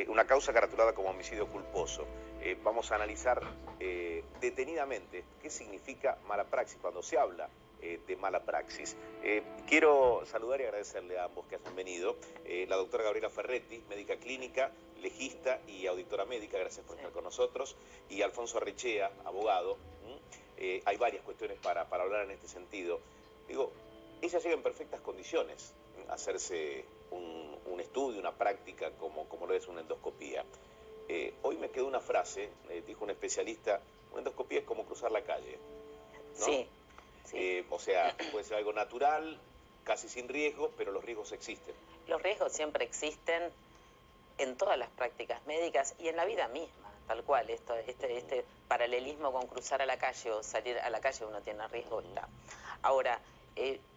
una causa caratulada como homicidio culposo. Vamos a analizar detenidamente qué significa mala praxis cuando se habla de mala praxis. Quiero saludar y agradecerle a ambos que hayan venido. La doctora Gabriela Ferretti, médica clínica, legista y auditora médica, gracias por estar con nosotros. Y Alfonso Arrechea, abogado. Hay varias cuestiones para hablar en este sentido. Digo, ella llega en perfectas condiciones a hacerse un estudio, una práctica como lo es una endoscopía. Hoy me quedó una frase, dijo un especialista, una endoscopía es como cruzar la calle, ¿no? Sí, sí. O sea, puede ser algo natural, casi sin riesgo, pero los riesgos existen. Los riesgos siempre existen en todas las prácticas médicas y en la vida misma, tal cual. Este paralelismo con cruzar a la calle o salir a la calle, uno tiene riesgo, está. Ahora,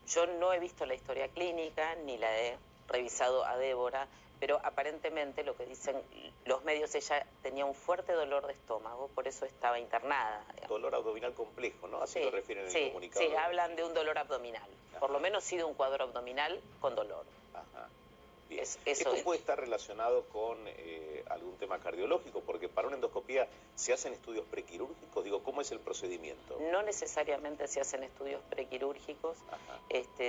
yo no he visto la historia clínica ni la he revisado a Débora, pero aparentemente lo que dicen los medios, ella tenía un fuerte dolor de estómago, por eso estaba internada. Dolor abdominal complejo, ¿no? Así Sí, lo refieren en el comunicado. Sí, hablan de un dolor abdominal. Ajá. Por lo menos sí de un cuadro abdominal con dolor. Ajá. Bien. Eso ¿Esto puede estar relacionado con algún tema cardiológico? Porque para una endoscopía se hacen estudios prequirúrgicos. Digo, ¿cómo es el procedimiento? No necesariamente se hacen estudios prequirúrgicos,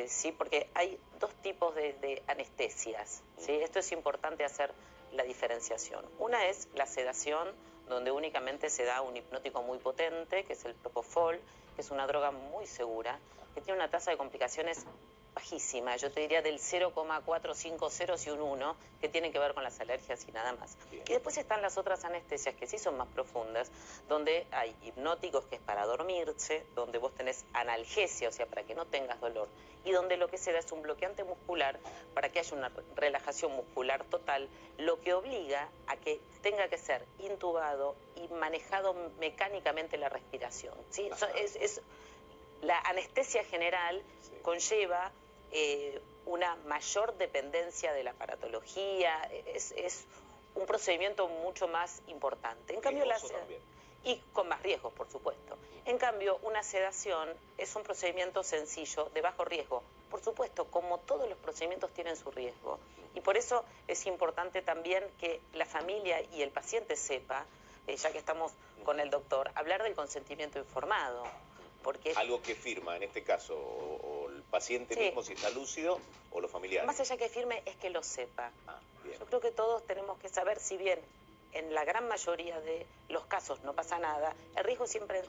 sí, porque hay dos tipos de anestesias, ¿sí? Esto es importante hacer la diferenciación. Una es la sedación, donde únicamente se da un hipnótico muy potente, que es el Propofol, que es una droga muy segura, que tiene una tasa de complicaciones bajísima, yo te diría del 0,450 y un 1, que tienen que ver con las alergias y nada más. Bien. Y después están las otras anestesias que sí son más profundas, donde hay hipnóticos que es para dormirse, donde vos tenés analgesia, o sea, para que no tengas dolor, y donde lo que se da es un bloqueante muscular para que haya una relajación muscular total, lo que obliga a que tenga que ser intubado y manejado mecánicamente la respiración, ¿sí? La anestesia general conlleva una mayor dependencia de la aparatología, es un procedimiento mucho más importante. En cambio, y con más riesgos, por supuesto. En cambio, una sedación es un procedimiento sencillo, de bajo riesgo. Por supuesto, como todos los procedimientos tienen su riesgo. Y por eso es importante también que la familia y el paciente sepa, ya que estamos con el doctor, hablar del consentimiento informado. Porque algo que firma, en este caso, o el paciente mismo si está lúcido, o los familiares. Más allá que firme, es que lo sepa. Bien. Yo creo que todos tenemos que saber, si bien en la gran mayoría de los casos no pasa nada, el riesgo siempre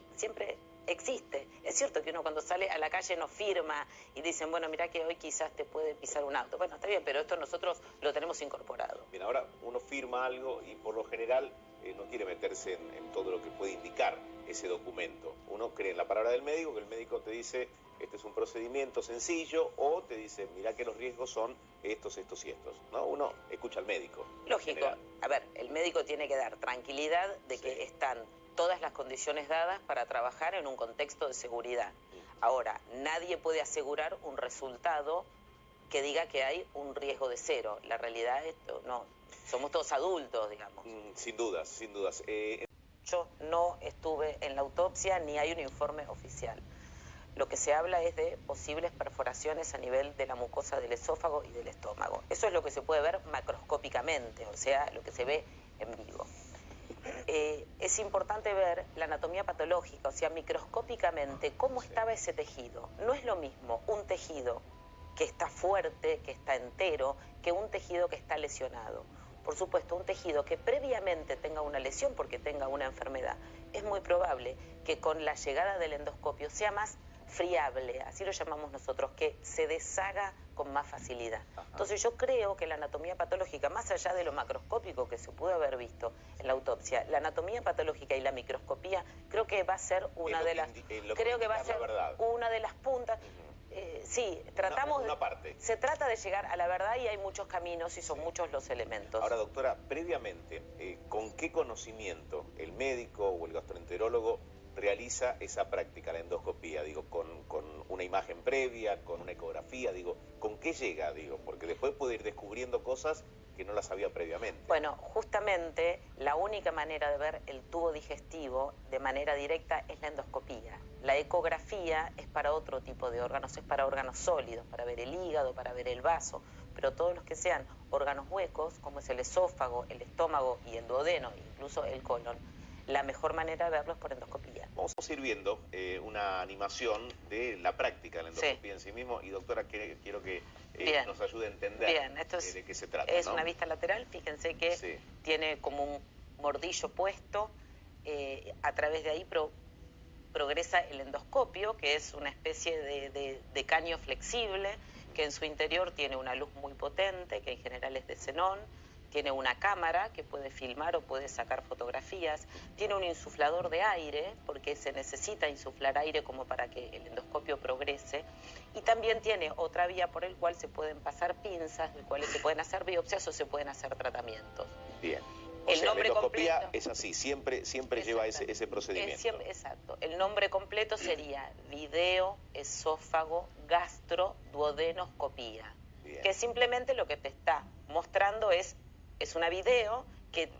existe. Es cierto que uno cuando sale a la calle no firma y dicen, bueno, mira que hoy quizás te puede pisar un auto. Bueno, está bien, pero esto nosotros lo tenemos incorporado. Bien, ahora uno firma algo y por lo general no quiere meterse en todo lo que puede indicar ese documento. Uno cree en la palabra del médico, que el médico te dice, este es un procedimiento sencillo, o te dice, mirá que los riesgos son estos, estos y estos, ¿no? Uno escucha al médico. Lógico. A ver, el médico tiene que dar tranquilidad de que están todas las condiciones dadas para trabajar en un contexto de seguridad. Ahora, nadie puede asegurar un resultado que diga que hay un riesgo de cero. La realidad es no, somos todos adultos, digamos. Sin dudas, sin dudas. Yo no estuve en la autopsia ni hay un informe oficial. Lo que se habla es de posibles perforaciones a nivel de la mucosa del esófago y del estómago. Eso es lo que se puede ver macroscópicamente, o sea, lo que se ve en vivo. Es importante ver la anatomía patológica, o sea, microscópicamente, cómo estaba ese tejido. No es lo mismo un tejido que está fuerte, que está entero, que un tejido que está lesionado. Por supuesto, un tejido que previamente tenga una lesión porque tenga una enfermedad, es muy probable que con la llegada del endoscopio sea más friable, así lo llamamos nosotros, que se deshaga con más facilidad. Entonces yo creo que la anatomía patológica, más allá de lo macroscópico que se pudo haber visto en la autopsia, la anatomía patológica y la microscopía creo que va a ser una de las puntas. Sí, tratamos se trata de llegar a la verdad y hay muchos caminos y son muchos los elementos. Ahora, doctora, previamente, ¿con qué conocimiento el médico o el gastroenterólogo realiza esa práctica, la endoscopía? Digo, con una imagen previa, con una ecografía, digo, ¿con qué llega? Digo, porque después puede ir descubriendo cosas que no las sabía previamente. Bueno, justamente la única manera de ver el tubo digestivo de manera directa es la endoscopía. La ecografía es para otro tipo de órganos, es para órganos sólidos, para ver el hígado, para ver el vaso. pero todos los que sean órganos huecos, como es el esófago, el estómago y el duodeno, incluso el colon, la mejor manera de verlo es por endoscopía. Vamos a ir viendo una animación de la práctica de la endoscopía en sí mismo. Y doctora, quiero que nos ayude a entender esto es, de qué se trata. Es ¿no? una vista lateral, fíjense que tiene como un mordillo puesto, a través de ahí progresa el endoscopio, que es una especie de caño flexible, que en su interior tiene una luz muy potente, que en general es de xenón, tiene una cámara que puede filmar o puede sacar fotografías, tiene un insuflador de aire, porque se necesita insuflar aire como para que el endoscopio progrese, y también tiene otra vía por el cual se pueden pasar pinzas, de cuales se pueden hacer biopsias o se pueden hacer tratamientos. Bien. O sea, la endoscopía es así, siempre lleva ese procedimiento. Exacto. El nombre completo sería video, esófago, gastro, duodenoscopía. Bien. Que simplemente lo que te está mostrando es una video que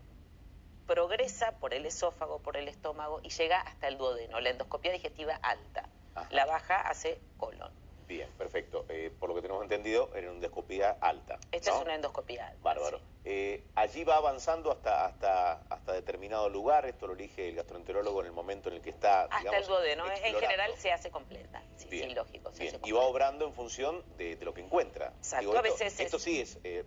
progresa por el esófago, por el estómago y llega hasta el duodeno, la endoscopía digestiva alta. Ajá. La baja hace colon. Bien, perfecto. Por lo que tenemos entendido, era una endoscopía alta. Esta es una endoscopía alta. Bárbaro. Sí. Allí va avanzando hasta determinado lugar. Esto lo elige el gastroenterólogo en el momento en el que está, hasta el duodeno. En general se hace completa. Sí, bien, sí, lógico. Bien. Y va obrando en función de lo que encuentra. Exacto. A veces esto sí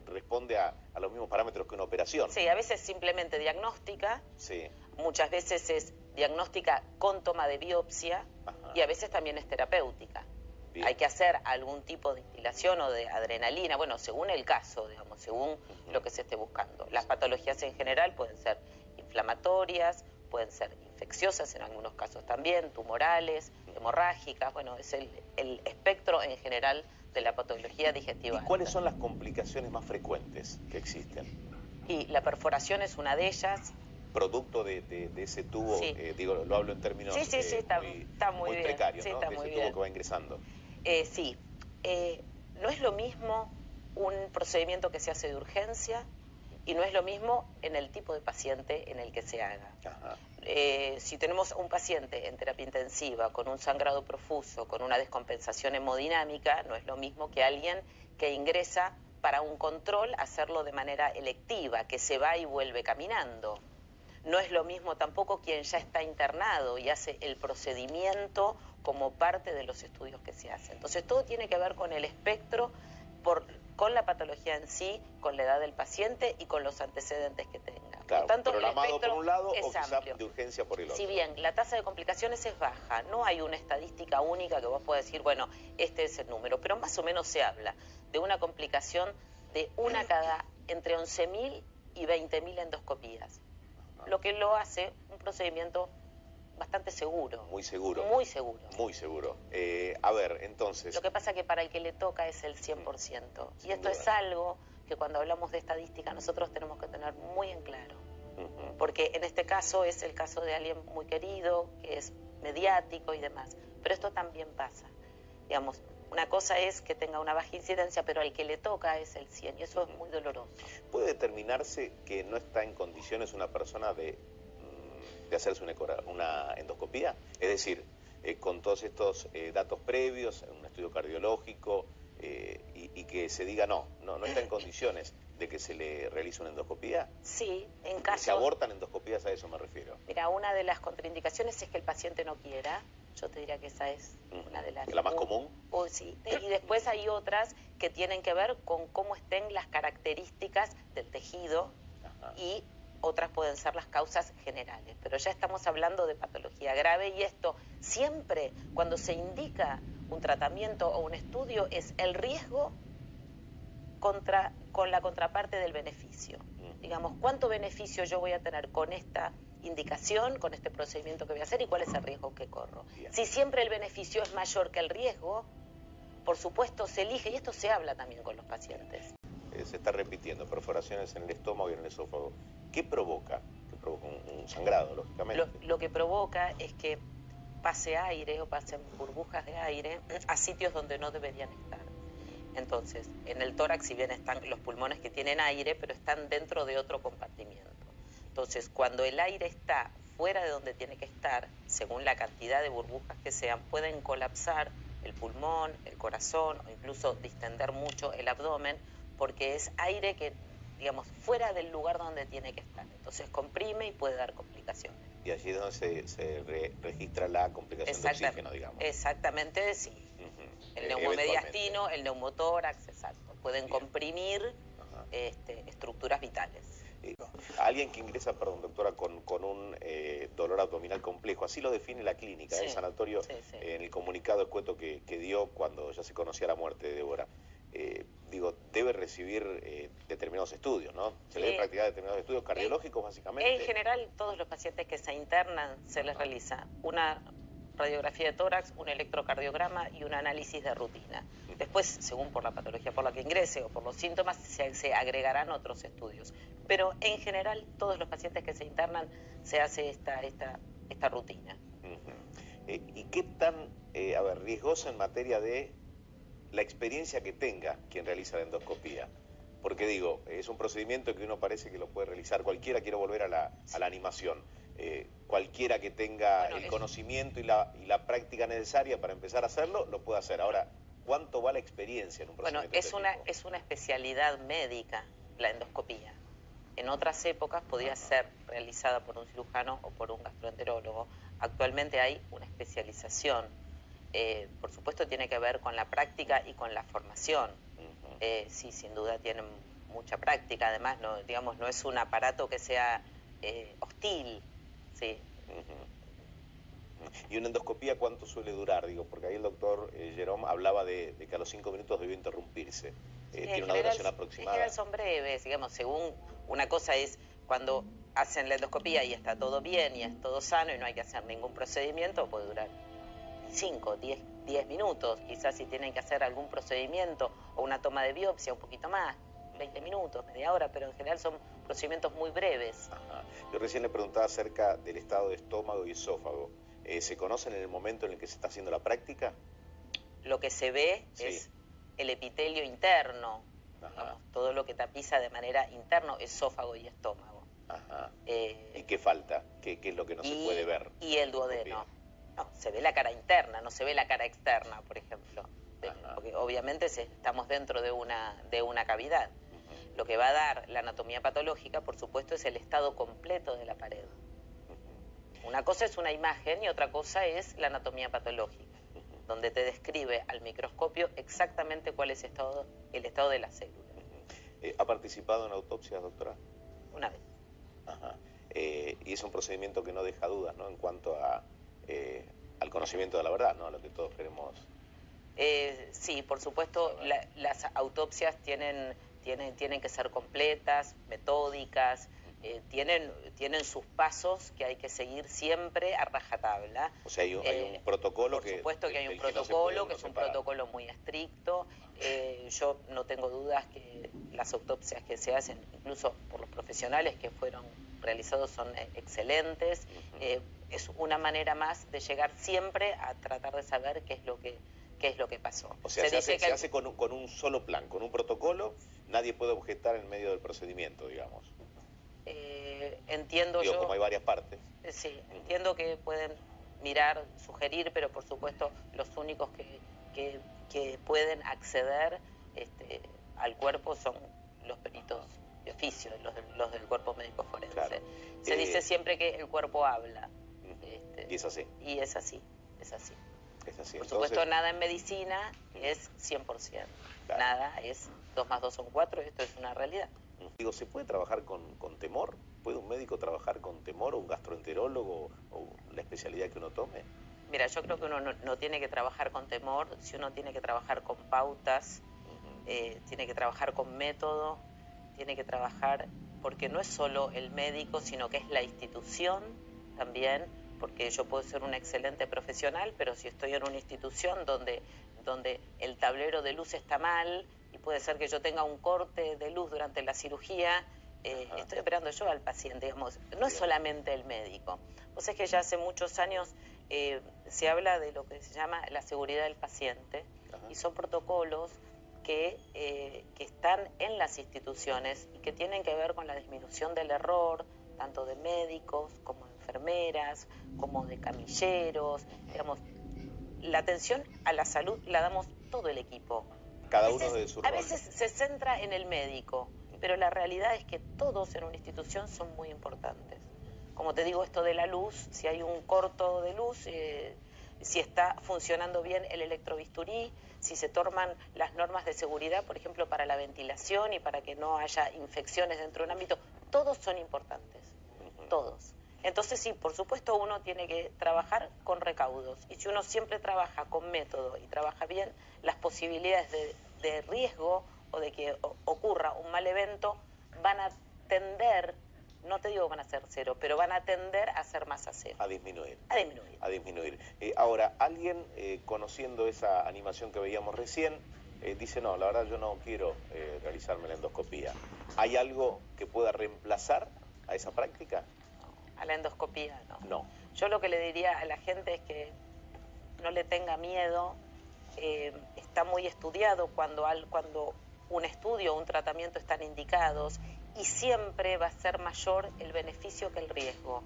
responde a los mismos parámetros que una operación. Sí, a veces simplemente diagnóstica. Sí. Muchas veces es diagnóstica con toma de biopsia. Ajá. Y a veces también es terapéutica. Bien. Hay que hacer algún tipo de instilación o de adrenalina, bueno, según el caso, digamos, según lo que se esté buscando. Las patologías en general pueden ser inflamatorias, pueden ser infecciosas en algunos casos también, tumorales, hemorrágicas, bueno, es el espectro en general de la patología digestiva. ¿Y cuáles son las complicaciones más frecuentes que existen? Y la perforación es una de ellas. Producto de ese tubo, sí. Digo, lo hablo en términos está muy bien. precarios, sí, ¿no? Está de muy ese bien. tubo que va ingresando. Sí, no es lo mismo un procedimiento que se hace de urgencia y no es lo mismo en el tipo de paciente en el que se haga. Si tenemos un paciente en terapia intensiva con un sangrado profuso, con una descompensación hemodinámica, no es lo mismo que alguien que ingresa para un control, hacerlo de manera electiva, que se va y vuelve caminando. No es lo mismo tampoco quien ya está internado y hace el procedimiento como parte de los estudios que se hacen. Entonces todo tiene que ver con el espectro, con la patología en sí, con la edad del paciente y con los antecedentes que tenga. Claro, por tanto, programado por un lado o quizás de urgencia por el otro. Si bien la tasa de complicaciones es baja, no hay una estadística única que vos puedas decir, bueno, este es el número, pero más o menos se habla de una complicación de una cada entre 11.000 y 20.000 endoscopías. Lo que lo hace un procedimiento bastante seguro. Muy seguro. Muy seguro. Muy seguro. A ver, entonces... Lo que pasa es que para el que le toca es el 100%. Y esto es algo que cuando hablamos de estadística nosotros tenemos que tener muy en claro. Porque en este caso es el caso de alguien muy querido, que es mediático y demás. Pero esto también pasa. Digamos, una cosa es que tenga una baja incidencia, pero al que le toca es el 100%, y eso es muy doloroso. ¿Puede determinarse que no está en condiciones una persona de hacerse una endoscopía? Es decir, con todos estos datos previos, un estudio cardiológico, y que se diga no está en condiciones de que se le realice una endoscopía. Sí, en caso... ¿Se abortan endoscopías? A eso me refiero. Mira, una de las contraindicaciones es que el paciente no quiera. Yo te diría que esa es una de las... ¿La más común? Sí, y después hay otras que tienen que ver con cómo estén las características del tejido. Ajá. Y otras pueden ser las causas generales. Pero ya estamos hablando de patología grave y esto siempre, cuando se indica un tratamiento o un estudio, es el riesgo con la contraparte del beneficio. Digamos, ¿cuánto beneficio yo voy a tener con esta indicación, con este procedimiento que voy a hacer y cuál es el riesgo que corro? Bien. Si siempre el beneficio es mayor que el riesgo, por supuesto se elige, y esto se habla también con los pacientes. Se está repitiendo, perforaciones en el estómago y en el esófago. ¿Qué provoca? ¿Qué provoca? Un sangrado, lógicamente. Lo que provoca es que pase aire o pasen burbujas de aire a sitios donde no deberían estar. Entonces, en el tórax, si bien están los pulmones que tienen aire, pero están dentro de otro compartimiento. Entonces, cuando el aire está fuera de donde tiene que estar, según la cantidad de burbujas que sean, pueden colapsar el pulmón, el corazón o incluso distender mucho el abdomen, porque es aire que, digamos, fuera del lugar donde tiene que estar. Entonces comprime y puede dar complicaciones. Y allí es donde se registra la complicación de oxígeno, digamos. Exactamente, sí. El neumomediastino, el neumotórax, exacto. Pueden comprimir estructuras vitales. Alguien que ingresa, perdón, doctora, con un dolor abdominal complejo, así lo define la clínica, el sanatorio, en el comunicado escueto que dio cuando ya se conocía la muerte de Débora. Digo, debe recibir determinados estudios, ¿no? Se le debe practicar determinados estudios cardiológicos, básicamente. En general, todos los pacientes que se internan se les realiza una radiografía de tórax, un electrocardiograma y un análisis de rutina. Después, según por la patología por la que ingrese o por los síntomas, se agregarán otros estudios. Pero en general, todos los pacientes que se internan se hace esta rutina. ¿Y qué tan riesgoso en materia de la experiencia que tenga quien realiza la endoscopía? Porque digo, es un procedimiento que uno parece que lo puede realizar cualquiera. Quiero volver a la animación. Cualquiera que tenga el conocimiento y la práctica necesaria para empezar a hacerlo, lo puede hacer. Ahora, ¿cuánto va la experiencia en un procedimiento de este tipo? Es una especialidad médica la endoscopía. En otras épocas podía ser realizada por un cirujano o por un gastroenterólogo. Actualmente hay una especialización. Por supuesto tiene que ver con la práctica y con la formación. Sí, sin duda tienen mucha práctica. Además, no es un aparato que sea hostil. Sí. ¿Y una endoscopía cuánto suele durar? Digo, porque ahí el doctor Jerome hablaba de que a los 5 minutos debió interrumpirse. ¿Tiene una duración aproximada? En general son breves, digamos, según una cosa es cuando hacen la endoscopía y está todo bien y es todo sano y no hay que hacer ningún procedimiento, puede durar 5, 10 minutos. Quizás si tienen que hacer algún procedimiento o una toma de biopsia, un poquito más, 20 minutos, media hora, pero en general son procedimientos muy breves. Yo recién le preguntaba acerca del estado de estómago y esófago. ¿Se conocen en el momento en el que se está haciendo la práctica? Lo que se ve es el epitelio interno, digamos, todo lo que tapiza de manera interna, esófago y estómago. ¿Y qué falta? ¿Qué es lo que no se puede ver? Y el duodeno. No, se ve la cara interna, no se ve la cara externa, por ejemplo. Porque obviamente estamos dentro de una cavidad. Lo que va a dar la anatomía patológica, por supuesto, es el estado completo de la pared. Una cosa es una imagen y otra cosa es la anatomía patológica, donde te describe al microscopio exactamente cuál es el estado de las células. ¿Ha participado en autopsias, doctora? Una vez. Y es un procedimiento que no deja dudas, ¿no? En cuanto al conocimiento de la verdad, ¿no? A lo que todos queremos. Sí, por supuesto, las autopsias tienen que ser completas, metódicas, tienen sus pasos que hay que seguir siempre a rajatabla. O sea, hay un protocolo que... Por supuesto que hay un protocolo, que es un protocolo muy estricto. Yo no tengo dudas que las autopsias que se hacen, incluso por los profesionales que fueron realizados, son excelentes. Es una manera más de llegar siempre a tratar de saber qué es lo que pasó. O sea, se hace con un solo plan, con un protocolo, nadie puede objetar en medio del procedimiento, digamos. Entiendo yo... como hay varias partes. Sí, entiendo que pueden mirar, sugerir, pero por supuesto los únicos que pueden acceder al cuerpo son los peritos de oficio, los del cuerpo médico forense. Claro. Se dice siempre que el cuerpo habla. Y es así. Y es así, es así. Es así. Por supuesto, nada en medicina es 100%. Claro. Nada es 2 más 2 son 4, esto es una realidad. Digo, ¿se puede trabajar con temor? ¿Puede un médico trabajar con temor, o un gastroenterólogo, o la especialidad que uno tome? Mira, yo creo que uno no tiene que trabajar con temor, si uno tiene que trabajar con pautas, tiene que trabajar con método, tiene que trabajar, porque no es solo el médico, sino que es la institución también, porque yo puedo ser un excelente profesional, pero si estoy en una institución donde el tablero de luz está mal, y puede ser que yo tenga un corte de luz durante la cirugía, estoy operando yo al paciente, digamos, no es solamente el médico. Vos sabés que ya hace muchos años se habla de lo que se llama la seguridad del paciente, y son protocolos que están en las instituciones y que tienen que ver con la disminución del error, tanto de médicos como de enfermeras, como de camilleros, digamos, la atención a la salud la damos todo el equipo Cada uno de su rol. A veces se centra en el médico, pero la realidad es que todos en una institución son muy importantes. Como te digo, esto de la luz, si hay un corto de luz, si está funcionando bien el electrobisturí, si se toman las normas de seguridad, por ejemplo, para la ventilación y para que no haya infecciones dentro de un ámbito, todos son importantes, todos. Entonces sí, por supuesto uno tiene que trabajar con recaudos, y si uno siempre trabaja con método y trabaja bien, las posibilidades de riesgo o de que ocurra un mal evento van a tender, no te digo van a ser cero, pero van a tender a ser más a cero. A disminuir. A disminuir. A disminuir. Ahora, alguien conociendo esa animación que veíamos recién, dice, no, la verdad yo no quiero realizarme la endoscopía. ¿Hay algo que pueda reemplazar a esa práctica? A la endoscopía, no. No. Yo lo que le diría a la gente es que no le tenga miedo. Está muy estudiado cuando un estudio o un tratamiento están indicados, y siempre va a ser mayor el beneficio que el riesgo.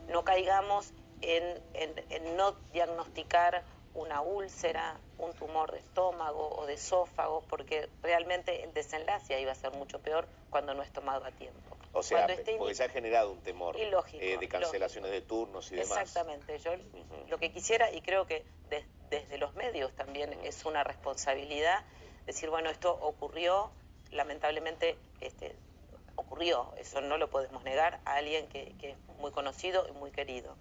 No caigamos en no diagnosticar una úlcera, un tumor de estómago o de esófago, porque realmente el desenlace ahí va a ser mucho peor cuando no es tomado a tiempo. O sea, porque se ha generado un temor ilógico, de cancelaciones de turnos y demás. Exactamente. Yo lo que quisiera, y creo que desde los medios también es una responsabilidad, decir, bueno, esto ocurrió, lamentablemente ocurrió, eso no lo podemos negar, a alguien que es muy conocido y muy querido,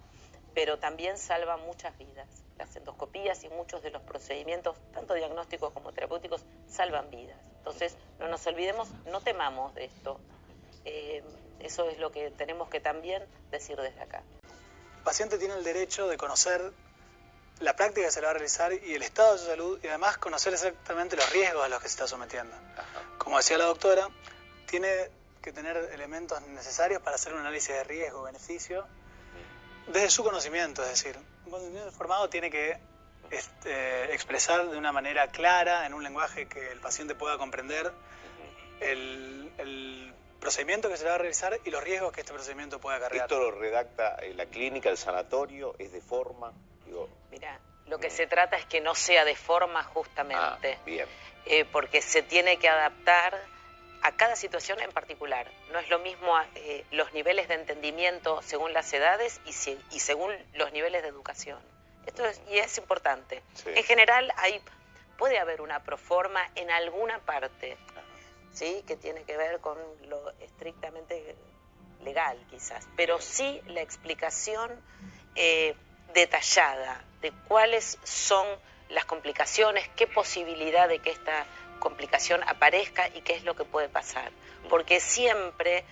pero también salva muchas vidas. Las endoscopías y muchos de los procedimientos, tanto diagnósticos como terapéuticos, salvan vidas. Entonces, no nos olvidemos, no temamos de esto. Eso es lo que tenemos que también decir desde acá. El paciente tiene el derecho de conocer la práctica que se le va a realizar y el estado de su salud, y además conocer exactamente los riesgos a los que se está sometiendo. Como decía la doctora, tiene que tener elementos necesarios para hacer un análisis de riesgo-beneficio desde su conocimiento, es decir, un conocimiento formado tiene que expresar de una manera clara, en un lenguaje que el paciente pueda comprender, el procedimiento que se le va a realizar y los riesgos que este procedimiento puede acarrear. ¿Esto lo redacta la clínica, el sanatorio? ¿Es de forma? Mira, lo que se trata es que no sea de forma, justamente. Bien. Porque se tiene que adaptar a cada situación en particular. No es lo mismo los niveles de entendimiento según las edades y según los niveles de educación. Esto es importante. Sí. En general puede haber una proforma en alguna parte, ¿sí?, que tiene que ver con lo estrictamente legal quizás, pero sí la explicación detallada de cuáles son las complicaciones, qué posibilidad de que esta complicación aparezca y qué es lo que puede pasar. Porque siempre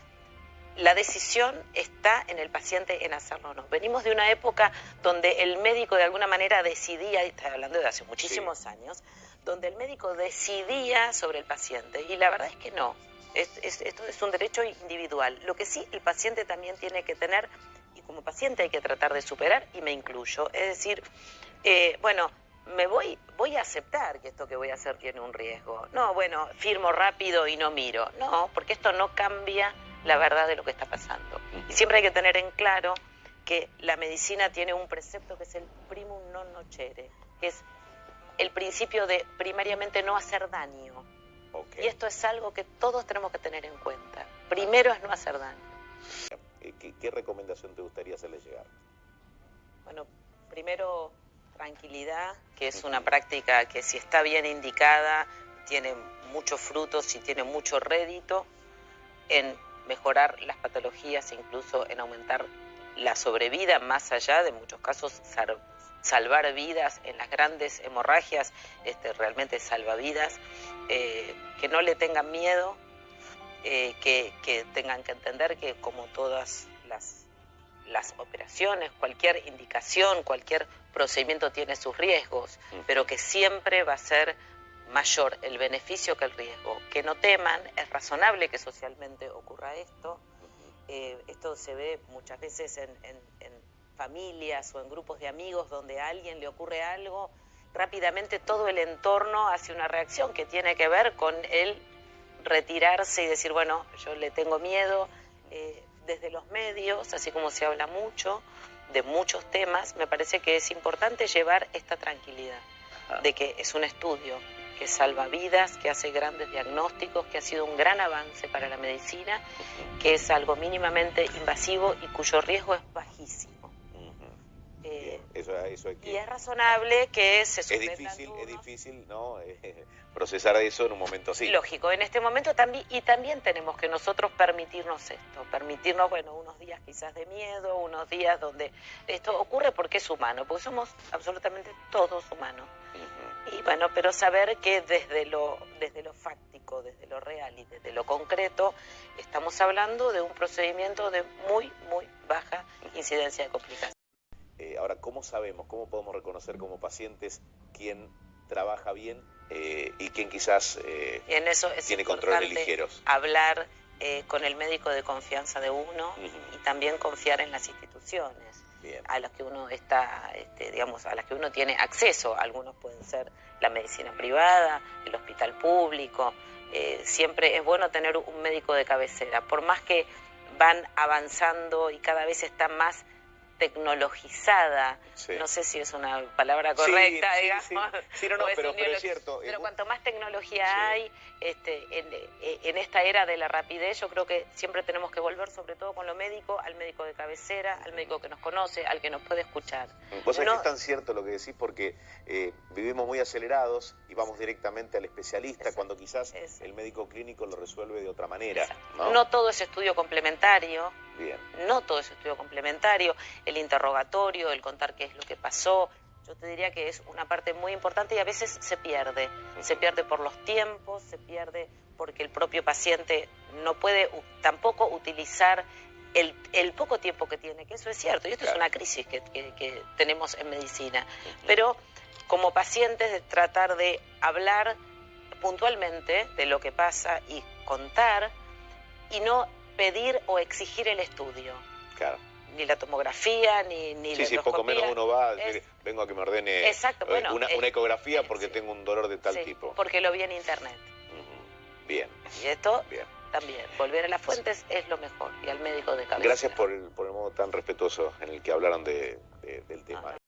la decisión está en el paciente en hacerlo o no. Venimos de una época donde el médico de alguna manera decidía, y estoy hablando de hace muchísimos años, donde el médico decidía sobre el paciente, y la verdad es que no. Esto es un derecho individual. Lo que sí el paciente también tiene que tener, y como paciente hay que tratar de superar, y me incluyo, es decir, bueno, voy a aceptar que esto que voy a hacer tiene un riesgo. No, bueno, firmo rápido y no miro. No, porque esto no cambia la verdad de lo que está pasando. Y siempre hay que tener en claro que la medicina tiene un precepto que es el primum non nocere, que es el principio de primariamente no hacer daño. Y esto es algo que todos tenemos que tener en cuenta. Primero es no hacer daño. ¿Qué recomendación te gustaría hacerle llegar? Bueno, primero tranquilidad, que es una práctica que si está bien indicada tiene muchos frutos y tiene mucho rédito en mejorar las patologías e incluso en aumentar la sobrevida, más allá de en muchos casos salvar vidas en las grandes hemorragias, realmente salva vidas, que no le tengan miedo, que tengan que entender que como todas las operaciones, cualquier indicación, cualquier procedimiento tiene sus riesgos, pero que siempre va a ser mayor el beneficio que el riesgo. Que no teman, es razonable que socialmente ocurra esto. Esto se ve muchas veces en familias o en grupos de amigos donde a alguien le ocurre algo, rápidamente todo el entorno hace una reacción que tiene que ver con el retirarse y decir, bueno, yo le tengo miedo. Desde los medios, así como se habla mucho de muchos temas, me parece que es importante llevar esta tranquilidad de que es un estudio, que salva vidas, que hace grandes diagnósticos, que ha sido un gran avance para la medicina, que es algo mínimamente invasivo y cuyo riesgo es bajísimo. Eso hay que... Y es razonable que se Es difícil, ¿no? Procesar eso en un momento así. Lógico, en este momento también tenemos que nosotros permitirnos esto, permitirnos, bueno, unos días quizás de miedo, unos días donde esto ocurre porque es humano, porque somos absolutamente todos humanos. Y bueno, pero saber que desde lo fáctico, desde lo real y desde lo concreto, estamos hablando de un procedimiento de muy, muy baja incidencia de complicaciones. Ahora, ¿cómo sabemos, cómo podemos reconocer como pacientes quién trabaja bien y quién quizás y en eso tiene controles ligeros? Hablar con el médico de confianza de uno y también confiar en las instituciones a las que uno está, digamos, a las que uno tiene acceso. Algunos pueden ser la medicina privada, el hospital público. Siempre es bueno tener un médico de cabecera, por más que van avanzando y cada vez está más tecnologizada, no sé si es una palabra correcta, digamos. Sí, no, pero es cierto. Pero cuanto más tecnología hay en esta era de la rapidez, yo creo que siempre tenemos que volver, sobre todo con lo médico, al médico de cabecera, al médico que nos conoce, al que nos puede escuchar. Vos sabés que es tan cierto lo que decís, porque vivimos muy acelerados y vamos directamente al especialista, cuando quizás el médico clínico lo resuelve de otra manera. No todo es estudio complementario. Bien. No todo es estudio complementario, el interrogatorio, el contar qué es lo que pasó, yo te diría que es una parte muy importante y a veces se pierde por los tiempos, se pierde porque el propio paciente no puede tampoco utilizar el poco tiempo que tiene, que eso es cierto, y esto es una crisis que tenemos en medicina, pero como pacientes de tratar de hablar puntualmente de lo que pasa y contar y no pedir o exigir el estudio. Claro. Ni la tomografía, ni la endoscopía. Poco menos uno va a decir, vengo a que me ordene una ecografía porque tengo un dolor de tal tipo. Porque lo vi en internet. Bien. Y esto también, volver a las fuentes es lo mejor, y al médico de cabecera. Gracias por el modo tan respetuoso en el que hablaron del tema.